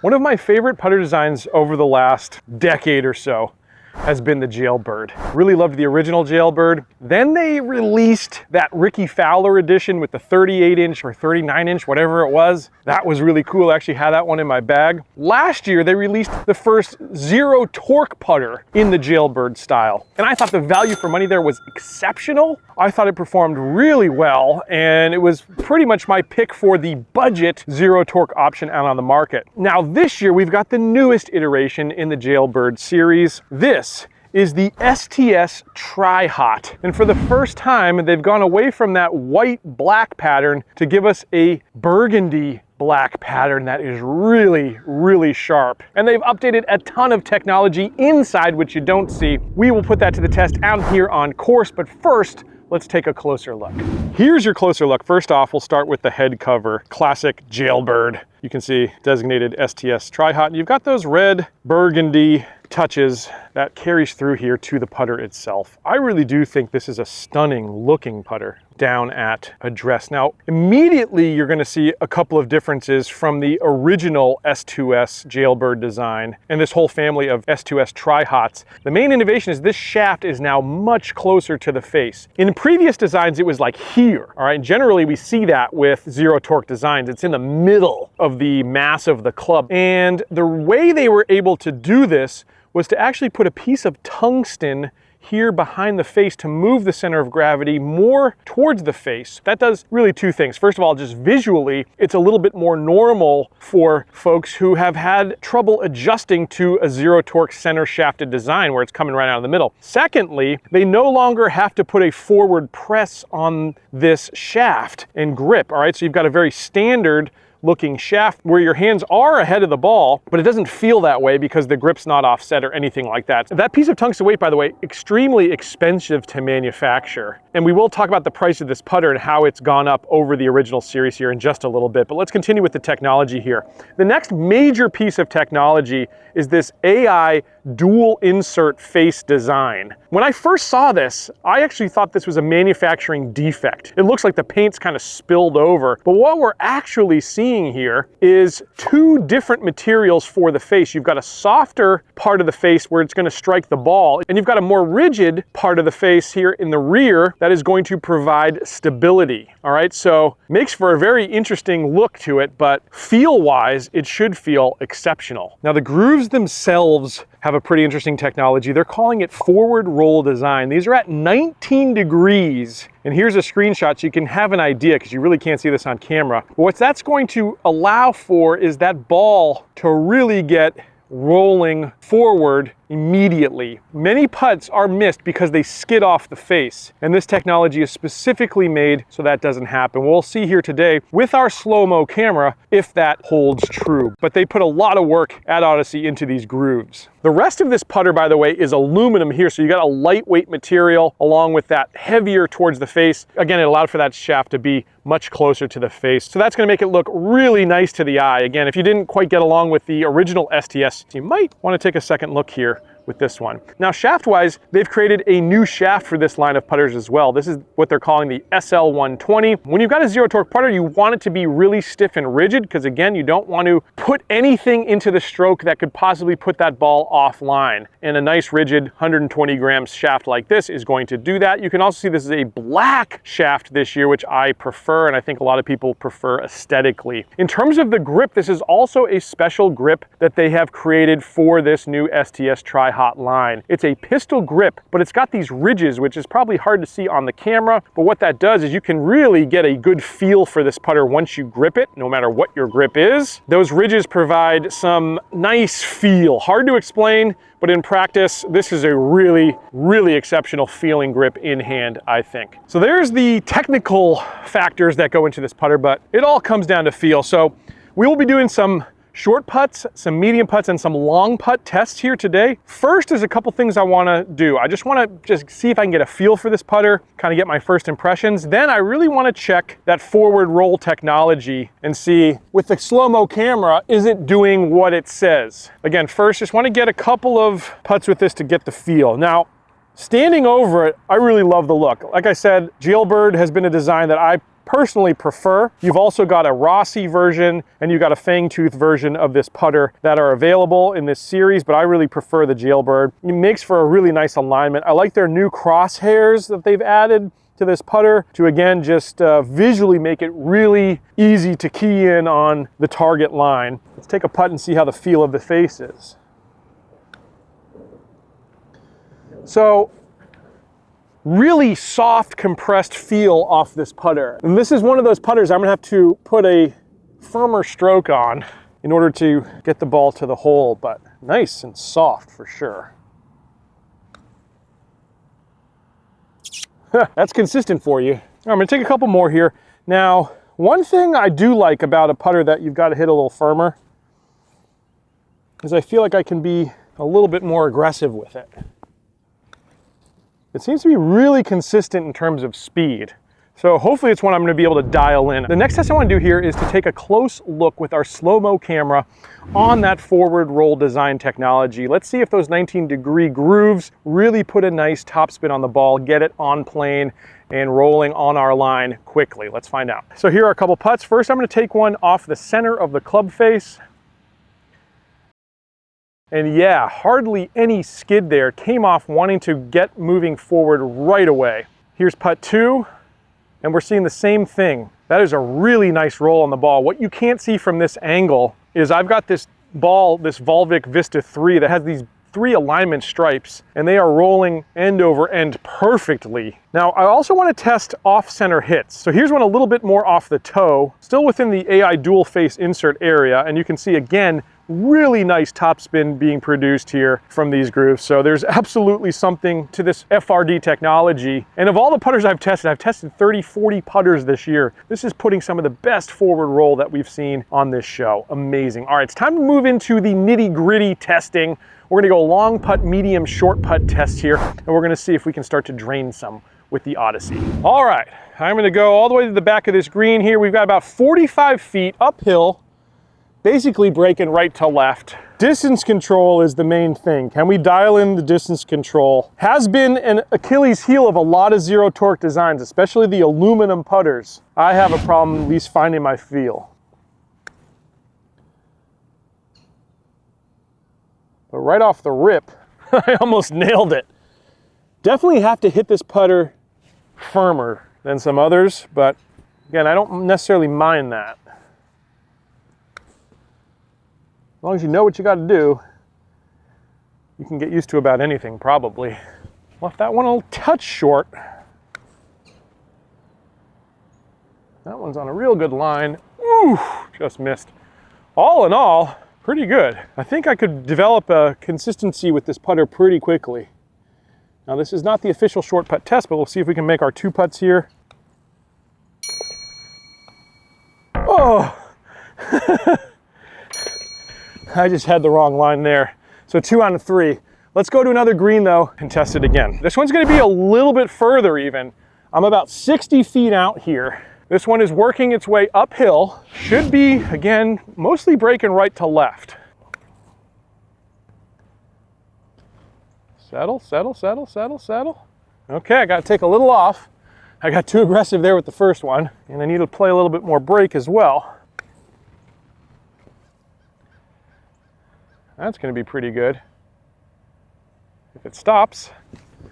One of my favorite putter designs over the last decade or so has been the Jailbird. Really loved the original Jailbird. Then they released that Ricky Fowler edition with the 38-inch or 39-inch, whatever it was. That was really cool. I actually had that one in my bag. Last year, they released the first zero torque putter in the Jailbird style. And I thought the value for money there was exceptional. I thought it performed really well, and it was pretty much my pick for the budget zero torque option out on the market. Now this year, we've got the newest iteration in the Jailbird series. This is the STS Tri-Hot. And for the first time, they've gone away from that white-black pattern to give us a burgundy black pattern that is really, really sharp. And they've updated a ton of technology inside, which you don't see. We will put that to the test out here on course, but first, let's take a closer look. Here's your closer look. First off, we'll start with the head cover, classic Jailbird. You can see designated STS Tri-Hot. You've got those red burgundy touches that carries through here to the putter itself. I really do think this is a stunning looking putter down at address. Now, immediately you're going to see a couple of differences from the original S2S Jailbird design and this whole family of S2S Tri-Hots. The main innovation is this shaft is now much closer to the face. In previous designs, it was like here, all right? Generally, we see that with zero torque designs. It's in the middle of the mass of the club. And the way they were able to do this was to actually put a piece of tungsten here behind the face to move the center of gravity more towards the face. That does really two things. First of all, just visually, it's a little bit more normal for folks who have had trouble adjusting to a zero torque center shafted design where it's coming right out of the middle. Secondly, they no longer have to put a forward press on this shaft and grip, all right? So you've got a very standard looking shaft where your hands are ahead of the ball, but it doesn't feel that way because the grip's not offset or anything like that. That piece of tungsten weight, by the way, extremely expensive to manufacture. And we will talk about the price of this putter and how it's gone up over the original series here in just a little bit, but let's continue with the technology here. The next major piece of technology is this AI dual insert face design. When I first saw this, I actually thought this was a manufacturing defect. It looks like the paint's kind of spilled over, but what we're actually seeing here is two different materials for the face. You've got a softer part of the face where it's going to strike the ball, and you've got a more rigid part of the face here in the rear that is going to provide stability. All right, so makes for a very interesting look to it, but feel-wise, it should feel exceptional. Now the grooves themselves have a pretty interesting technology. They're calling it forward roll design. These are at 19 degrees. And here's a screenshot so you can have an idea, because you really can't see this on camera. But what that's going to allow for is that ball to really get rolling forward immediately. Many putts are missed because they skid off the face, and this technology is specifically made so that doesn't happen. We'll see here today with our slow-mo camera if that holds true, but they put a lot of work at Odyssey into these grooves. The rest of this putter, by the way, is aluminum here, so you got a lightweight material along with that heavier towards the face. Again, it allowed for that shaft to be much closer to the face, so that's going to make it look really nice to the eye. Again, if you didn't quite get along with the original STS, you might want to take a second look here with this one. Now, shaft-wise, they've created a new shaft for this line of putters as well. This is what they're calling the SL120. When you've got a zero torque putter, you want it to be really stiff and rigid because, again, you don't want to put anything into the stroke that could possibly put that ball offline. And a nice rigid 120 grams shaft like this is going to do that. You can also see this is a black shaft this year, which I prefer, and I think a lot of people prefer aesthetically. In terms of the grip, this is also a special grip that they have created for this new STS Tri-Hot line. It's a pistol grip, but it's got these ridges, which is probably hard to see on the camera, but what that does is you can really get a good feel for this putter once you grip it, no matter what your grip is. Those ridges provide some nice feel. Hard to explain, but in practice, this is a really, really exceptional feeling grip in hand, I think. So there's the technical factors that go into this putter, but it all comes down to feel. So we will be doing some short putts, some medium putts, and some long putt tests here today. First is a couple things I want to do. I just want to see if I can get a feel for this putter, kind of get my first impressions. Then I really want to check that forward roll technology and see, with the slow-mo camera, is it doing what it says? Again, first, just want to get a couple of putts with this to get the feel. Now, standing over it, I really love the look. Like I said, Jailbird has been a design that I personally prefer. You've also got a Rossi version and you've got a fang-tooth version of this putter that are available in this series, but I really prefer the Jailbird. It makes for a really nice alignment. I like their new crosshairs that they've added to this putter to, again, just visually make it really easy to key in on the target line. Let's take a putt and see how the feel of the face is. So, really soft, compressed feel off this putter. And this is one of those putters I'm gonna have to put a firmer stroke on in order to get the ball to the hole, but nice and soft for sure. That's consistent for you. I'm gonna take a couple more here. Now, one thing I do like about a putter that you've got to hit a little firmer is I feel like I can be a little bit more aggressive with it. It seems to be really consistent in terms of speed. So hopefully it's one I'm going to be able to dial in. The next test I want to do here is to take a close look with our slow-mo camera on that forward roll design technology. Let's see if those 19-degree grooves really put a nice topspin on the ball, get it on plane and rolling on our line quickly. Let's find out. So here are a couple putts. First, I'm going to take one off the center of the club face. And yeah, hardly any skid there. Came off wanting to get moving forward right away. Here's putt 2. And we're seeing the same thing. That is a really nice roll on the ball. What you can't see from this angle is I've got this ball, this Volvic Vista 3 that has these 3 alignment stripes, and they are rolling end over end perfectly. Now, I also want to test off-center hits. So here's one a little bit more off the toe, still within the AI dual face insert area, and you can see again, really nice topspin being produced here from these grooves. So there's absolutely something to this FRD technology. And of all the putters I've tested 30, 40 putters this year. This is putting some of the best forward roll that we've seen on this show. Amazing. All right, it's time to move into the nitty-gritty testing. We're gonna go long putt, medium, short putt test here, and we're gonna see if we can start to drain some with the Odyssey. All right, I'm gonna go all the way to the back of this green here. We've got about 45 feet uphill, basically breaking right to left. Distance control is the main thing. Can we dial in the distance control? Has been an Achilles heel of a lot of zero torque designs, especially the aluminum putters. I have a problem at least finding my feel. But right off the rip, I almost nailed it. Definitely have to hit this putter firmer than some others, but again, I don't necessarily mind that. As long as you know what you got to do, you can get used to about anything, probably. Left that one a little touch short. That one's on a real good line. Ooh, just missed. All in all, pretty good. I think I could develop a consistency with this putter pretty quickly. Now, this is not the official short putt test, but we'll see if we can make our 2 putts here. Oh! I just had the wrong line there. So 2 out of 3. Let's go to another green though and test it again. This one's gonna be a little bit further even. I'm about 60 feet out here. This one is working its way uphill. Should be, again, mostly breaking right to left. Settle, settle, settle, settle, settle. Okay, I gotta take a little off. I got too aggressive there with the first one, and I need to play a little bit more break as well. That's going to be pretty good. If it stops, that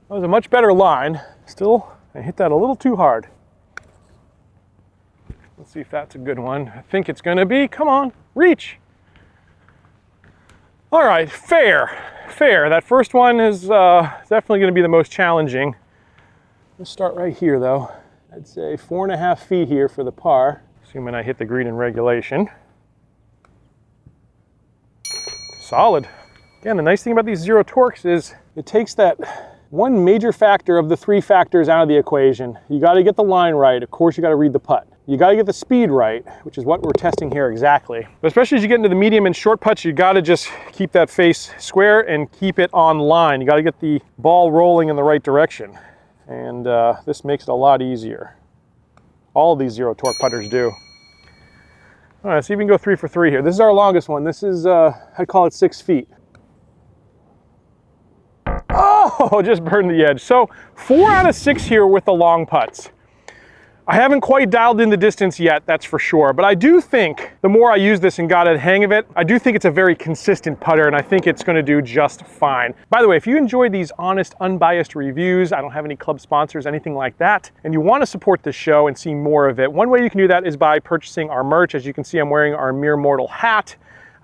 was a much better line. Still, I hit that a little too hard. Let's see if that's a good one. I think it's going to be. Come on, reach. All right, fair. That first one is definitely going to be the most challenging. Let's start right here, though. I'd say 4.5 feet here for the par, assuming I hit the green in regulation. Solid. Again, the nice thing about these zero torques is it takes that one major factor of the 3 factors out of the equation. You got to get the line right. Of course, you got to read the putt. You got to get the speed right, which is what we're testing here exactly. But especially as you get into the medium and short putts, you got to just keep that face square and keep it on line. You got to get the ball rolling in the right direction. And this makes it a lot easier. All of these zero torque putters do. All right, see if we can go 3 for 3 here. This is our longest one. This is, I'd call it 6 feet. Oh, just burned the edge. So 4 out of 6 here with the long putts. I haven't quite dialed in the distance yet, that's for sure, but I do think the more I use this and got a hang of it, I do think it's a very consistent putter, and I think it's going to do just fine. By the way, if you enjoy these honest, unbiased reviews, I don't have any club sponsors, anything like that, and you want to support this show and see more of it, one way you can do that is by purchasing our merch. As you can see, I'm wearing our Mere Mortal hat.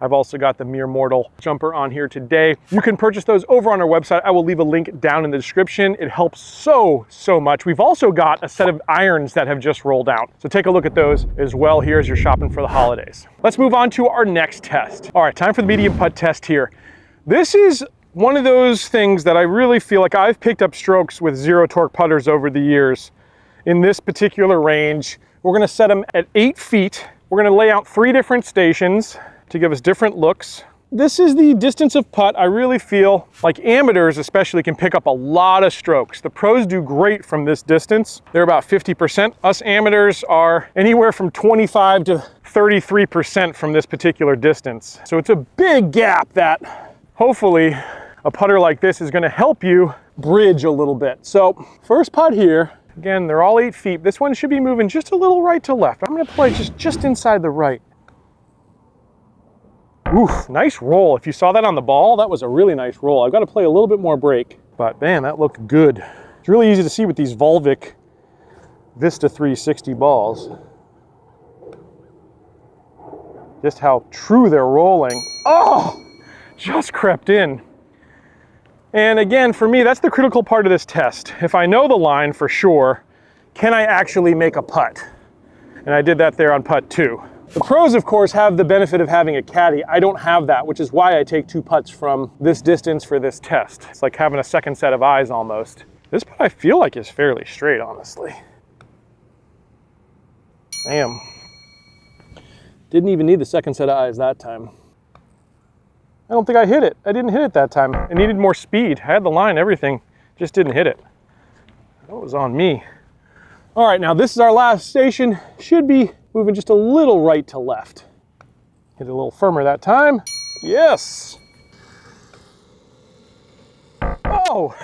I've also got the Mere Mortal jumper on here today. You can purchase those over on our website. I will leave a link down in the description. It helps so much. We've also got a set of irons that have just rolled out. So take a look at those as well here as you're shopping for the holidays. Let's move on to our next test. All right, time for the medium putt test here. This is one of those things that I really feel like I've picked up strokes with zero torque putters over the years in this particular range. We're gonna set them at 8 feet. We're gonna lay out 3 different stations to give us different looks. This is the distance of putt. I really feel like amateurs especially can pick up a lot of strokes. The pros do great from this distance. They're about 50%. Us amateurs are anywhere from 25 to 33% from this particular distance. So it's a big gap that hopefully a putter like this is gonna help you bridge a little bit. So first putt here, again, they're all 8 feet. This one should be moving just a little right to left. I'm gonna play just inside the right. Oof, nice roll. If you saw that on the ball, that was a really nice roll. I've got to play a little bit more break, but man, that looked good. It's really easy to see with these Volvic Vista 360 balls just how true they're rolling. Oh, just crept in. And again, for me, that's the critical part of this test. If I know the line for sure, can I actually make a putt? And I did that there on putt 2. The pros, of course, have the benefit of having a caddy. I don't have that, which is why I take 2 putts from this distance for this test. It's like having a second set of eyes almost. This putt I feel like is fairly straight, honestly. Damn. Didn't even need the second set of eyes that time. I don't think I hit it. I didn't hit it that time. I needed more speed. I had the line, everything, just didn't hit it. That was on me. All right, now this is our last station. Should be moving just a little right to left. Hit it a little firmer that time. Yes. Oh,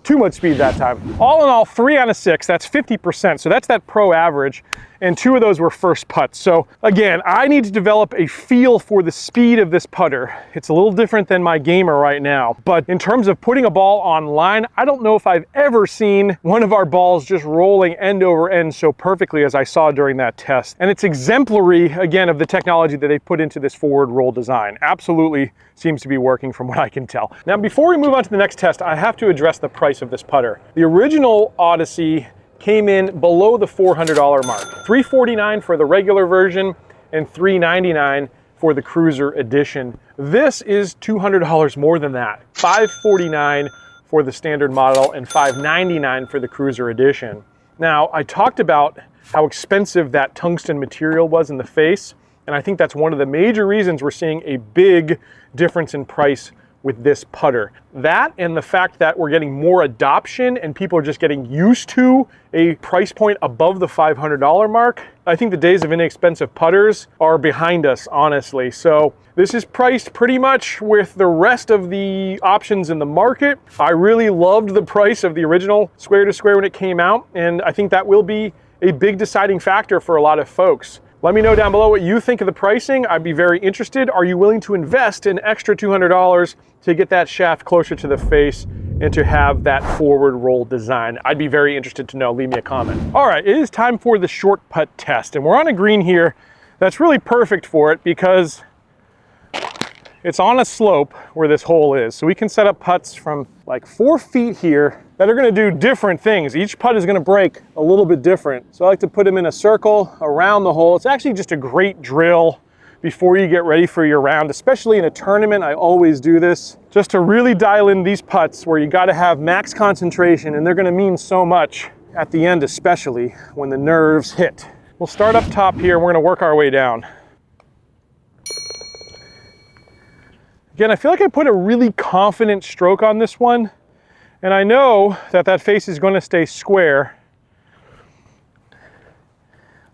too much speed that time. All in all, 3 out of 6, that's 50%. So that's that pro average. And 2 of those were first putts. So again, I need to develop a feel for the speed of this putter. It's a little different than my gamer right now. But in terms of putting a ball on line, I don't know if I've ever seen one of our balls just rolling end over end so perfectly as I saw during that test. And it's exemplary, again, of the technology that they've put into this forward roll design. Absolutely seems to be working from what I can tell. Now, before we move on to the next test, I have to address the price of this putter. The original Odyssey came in below the $400 mark. $349 for the regular version and $399 for the Cruiser Edition. This is $200 more than that. $549 for the standard model and $599 for the Cruiser Edition. Now, I talked about how expensive that tungsten material was in the face, and I think that's one of the major reasons we're seeing a big difference in price with this putter. That and the fact that we're getting more adoption and people are just getting used to a price point above the $500 mark. I think the days of inexpensive putters are behind us, honestly. So this is priced pretty much with the rest of the options in the market. I really loved the price of the original Square to Square when it came out, and I think that will be a big deciding factor for a lot of folks. Let me know down below what you think of the pricing. I'd be very interested. Are you willing to invest an extra $200 to get that shaft closer to the face and to have that forward roll design? I'd be very interested to know. Leave me a comment. All right, it is time for the short putt test. And we're on a green here that's really perfect for it because it's on a slope where this hole is. So we can set up putts from like 4 feet here that are gonna do different things. Each putt is gonna break a little bit different. So I like to put them in a circle around the hole. It's actually just a great drill before you get ready for your round, especially in a tournament. I always do this just to really dial in these putts where you gotta have max concentration, and they're gonna mean so much at the end, especially when the nerves hit. We'll start up top here and we're gonna work our way down. Again, I feel like I put a really confident stroke on this one, and I know that that face is going to stay square.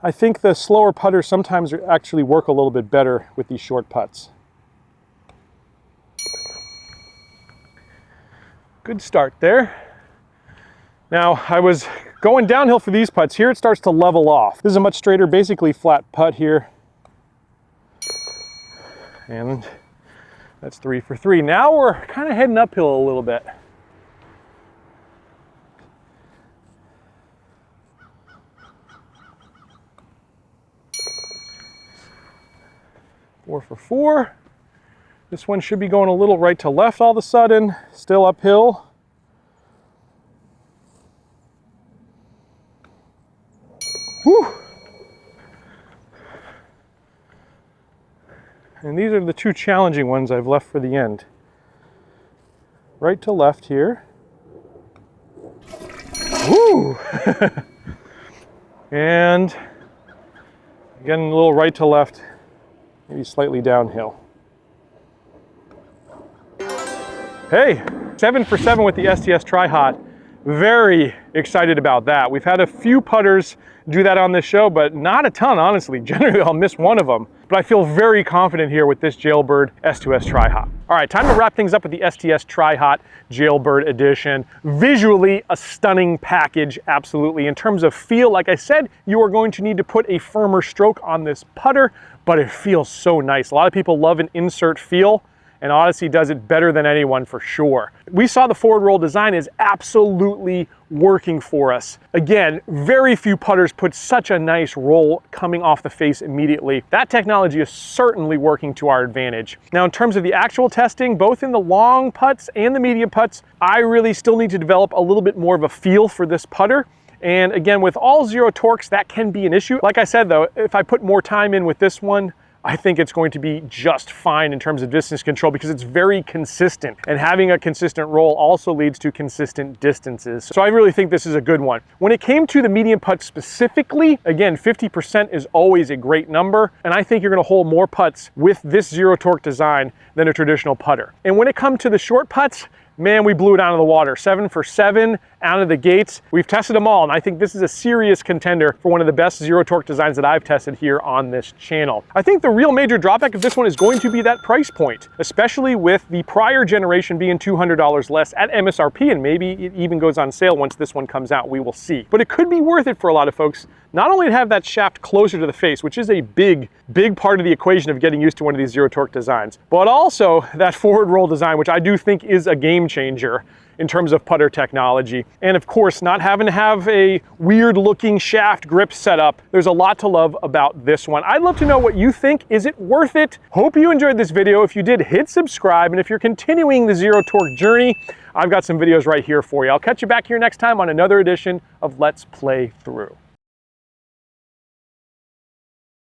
I think the slower putters sometimes actually work a little bit better with these short putts. Good start there. Now, I was Going downhill for these putts, here it starts to level off. This is a much straighter, basically flat putt here. And that's 3 for 3. Now we're kind of heading uphill a little bit. Four for 4. This one should be going a little right to left all of a sudden, still uphill. Whew. And these are the two challenging ones I've left for the end. Right to left here. Woo! And again, a little right to left, maybe slightly downhill. Hey, 7 for 7 with the STS Tri-Hot. Very excited about that. We've had a few putters do that on this show, but not a ton, honestly. Generally, I'll miss one of them. But I feel very confident here with this Jailbird S2S Tri-Hot. All right, time to wrap things up with the STS Tri-Hot Jailbird Edition. Visually, a stunning package, absolutely. In terms of feel, like I said, you are going to need to put a firmer stroke on this putter, but it feels so nice. A lot of people love an insert feel, and Odyssey does it better than anyone for sure. We saw the forward roll design is absolutely working for us. Again, very few putters put such a nice roll coming off the face immediately. That technology is certainly working to our advantage. Now, in terms of the actual testing, both in the long putts and the medium putts, I really still need to develop a little bit more of a feel for this putter. And again, with all zero torques, that can be an issue. Like I said though, if I put more time in with this one, I think it's going to be just fine in terms of distance control because it's very consistent, and having a consistent roll also leads to consistent distances. So I really think this is a good one. When it came to the medium putt specifically, again, 50% is always a great number, and I think you're going to hold more putts with this zero torque design than a traditional putter. And when it comes to the short putts, man, we blew it out of the water. 7 for 7 out of the gates. We've tested them all, and I think this is a serious contender for one of the best zero torque designs that I've tested here on this channel. I think the real major drawback of this one is going to be that price point, especially with the prior generation being $200 less at MSRP, and maybe it even goes on sale once this one comes out. We will see. But it could be worth it for a lot of folks, not only to have that shaft closer to the face, which is a big part of the equation of getting used to one of these zero torque designs, but also that forward roll design, which I do think is a game changer in terms of putter technology. And of course, not having to have a weird looking shaft grip setup. There's a lot to love about this one. I'd love to know what you think. Is it worth it? Hope you enjoyed this video. If you did, hit subscribe. And if you're continuing the zero torque journey, I've got some videos right here for you. I'll catch you back here next time on another edition of Let's Play Through.